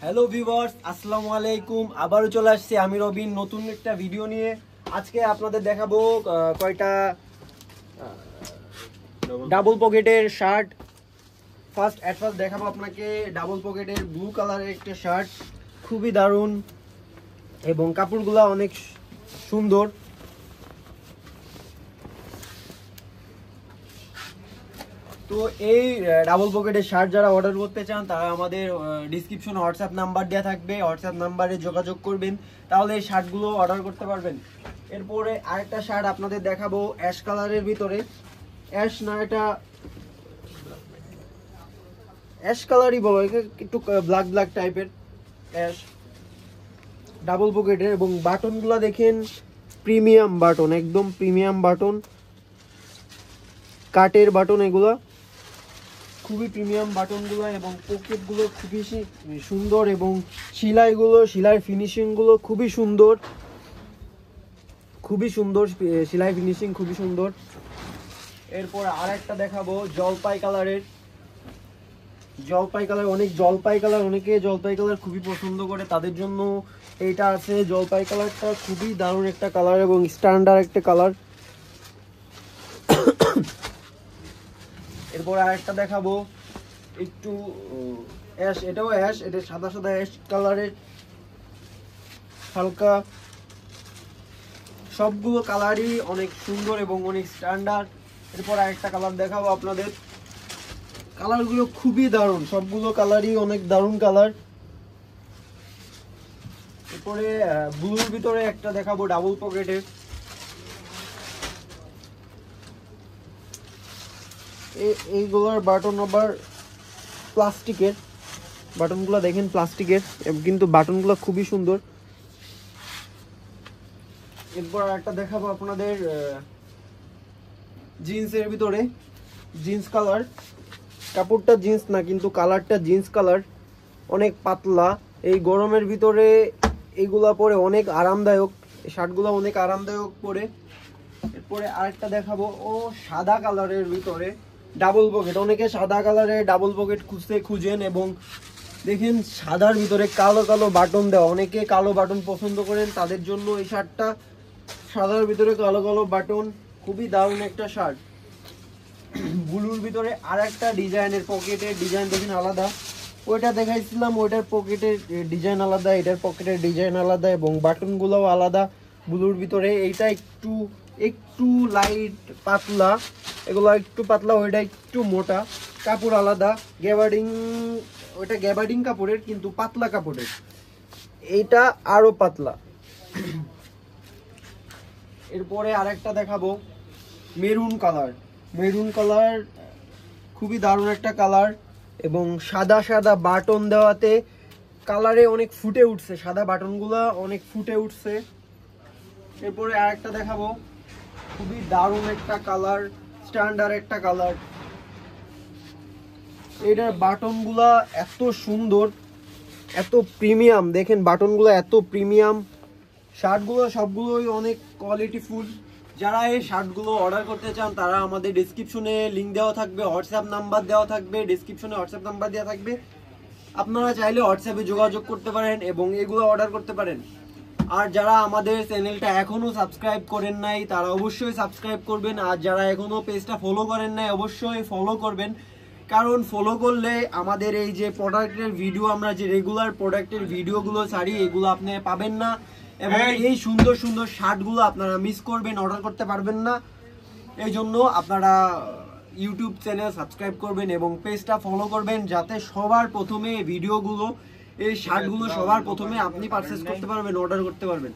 Hello viewers, আসসালামু আলাইকুম। আবারও চলে আসছি আমি রবিন নতুন একটা ভিডিও নিয়ে। আজকে আপনাদের দেখাবো কয়টা ডাবল পকেটের শার্ট। ফার্স্ট দেখাবো আপনাকে ডাবল পকেটের ব্লু কালারের একটা শার্ট, খুবই দারুণ এবং কাপড়গুলো অনেক সুন্দর। তো এই ডাবল পকেটের শার্ট যারা অর্ডার করতে চান তারা আমাদের ডিসক্রিপশনে হোয়াটসঅ্যাপ নাম্বার দেওয়া থাকবে, হোয়াটসঅ্যাপ নাম্বারে যোগাযোগ করবেন, তাহলে এই শার্টগুলো অর্ডার করতে পারবেন। এরপরে আরেকটা শার্ট আপনাদের দেখাবো অ্যাশ কালারের ভিতরে, অ্যাশ না এটা অ্যাশ কালারই বলো, একটু ব্ল্যাক ব্ল্যাক টাইপের অ্যাশ, ডাবল পকেটের এবং বাটনগুলো দেখেন প্রিমিয়াম বাটন, একদম প্রিমিয়াম বাটন, কাটের বাটন, এগুলো খুবই প্রিমিয়াম বাটনগুলো এবং পকেটগুলো খুবই সুন্দর এবং সেলাই ফিনিশিংগুলো খুবই সুন্দর, সেলাই ফিনিশিং খুবই সুন্দর। এরপর আরেকটা দেখাবো জলপাই কালার, অনেকে জলপাই কালার খুবই পছন্দ করে, তাদের জন্য এইটা আছে। জলপাই কালারটা খুবই দারুণ একটা কালার এবং স্ট্যান্ডার্ড একটা কালার। এরপর আরেকটা দেখাবো একটু অ্যাশ, এটাও অ্যাশ, এটা সাদা সাদা অ্যাশ কালারের, হালকা, সবগুলো কালারই অনেক সুন্দর এবং অনেক স্ট্যান্ডার্ড। এরপর আরেকটা কালার দেখাবো আপনাদের, কালারগুলো খুবই দারুণ, সবগুলো কালারই অনেক দারুণ কালার। এরপরে ব্লুর ভিতরে একটা দেখাবো ডাবল পকেটের, এইগুলোর বাটন আবার প্লাস্টিকের, বাটনগুলো দেখেন প্লাস্টিকের, কিন্তু বাটনগুলো খুবই সুন্দর। এরপর একটা দেখাবো আপনাদের জিন্সের ভিতরে, জিন্স কালার, কাপড়টা জিন্স না কিন্তু কালারটা জিন্স কালার, অনেক পাতলা, এই গরমের ভিতরে এইগুলা পরে অনেক আরামদায়ক, শার্টগুলো অনেক আরামদায়ক পরে। এরপরে আরেকটা দেখাবো সাদা কালারের ভিতরে ডাবল পকেট, অনেকে সাদা কালারের ডাবল পকেট খুঁজেন এবং দেখেন সাদার ভিতরে কালো কালো বাটন দেওয়া, অনেকে কালো বাটন পছন্দ করেন, তাদের জন্য এই শার্টটা, সাদার ভিতরে কালো কালো বাটন, খুবই দারুণ একটা শার্ট। ব্লুর ভিতরে আর একটা ডিজাইনের, পকেটের ডিজাইন দেখেন আলাদা, ওইটা দেখাইছিলাম, ওইটার পকেটের ডিজাইন আলাদা, এটার পকেটের ডিজাইন আলাদা এবং বাটনগুলোও আলাদা। ব্লুর ভিতরে এইটা একটু লাইট পাতলা, এগুলো একটু পাতলা, ওইটা একটু মোটা, কাপড় আলাদা, ওইটা গ্যাবার্ডিং কাপড়ের কিন্তু পাতলা কাপড়ের, এইটা আরো পাতলা। এরপরে আরেকটা দেখাবো মেরুন কালার, খুবই দারুণ একটা কালার এবং সাদা সাদা বাটন দেওয়াতে কালারে অনেক ফুটে উঠছে, সাদা বাটনগুলো অনেক ফুটে উঠছে। এরপরে আরেকটা দেখাবো খুবই দারুণ একটা কালার, স্ট্যান্ডার্ড একটা কালার, এটার বাটনগুলা এত সুন্দর, এত প্রিমিয়াম, দেখেন বাটনগুলো এত প্রিমিয়াম, শার্টগুলো সবগুলোই অনেক কোয়ালিটিফুল। যারা এই শার্টগুলো অর্ডার করতে চান তারা আমাদের ডেসক্রিপশনে লিঙ্ক দেওয়া থাকবে, হোয়াটসঅ্যাপ নাম্বার দেওয়া থাকবে, ডেসক্রিপশনে হোয়াটসঅ্যাপ নাম্বার দেওয়া থাকবে, আপনারা চাইলে হোয়াটসঅ্যাপে যোগাযোগ করতে পারেন এবং এগুলো অর্ডার করতে পারেন। আর যারা আমাদের চ্যানেলটা এখনও সাবস্ক্রাইব করেন নাই তারা অবশ্যই সাবস্ক্রাইব করবেন, আর যারা এখনও পেজটা ফলো করেন নাই অবশ্যই ফলো করবেন, কারণ ফলো করলে আমাদের এই যে প্রোডাক্টের ভিডিও, আমরা যে রেগুলার প্রোডাক্টের ভিডিওগুলো ছাড়ি এগুলো আপনি পাবেন না এবং এই সুন্দর সুন্দর শার্টগুলো আপনারা মিস করবেন, অর্ডার করতে পারবেন না। এই জন্য আপনারা ইউটিউব চ্যানেল সাবস্ক্রাইব করবেন এবং পেজটা ফলো করবেন, যাতে সবার প্রথমে ভিডিওগুলো, এই শার্টগুলো সবার প্রথমে আপনি পারচেজ করতে পারবেন, অর্ডার করতে পারবেন।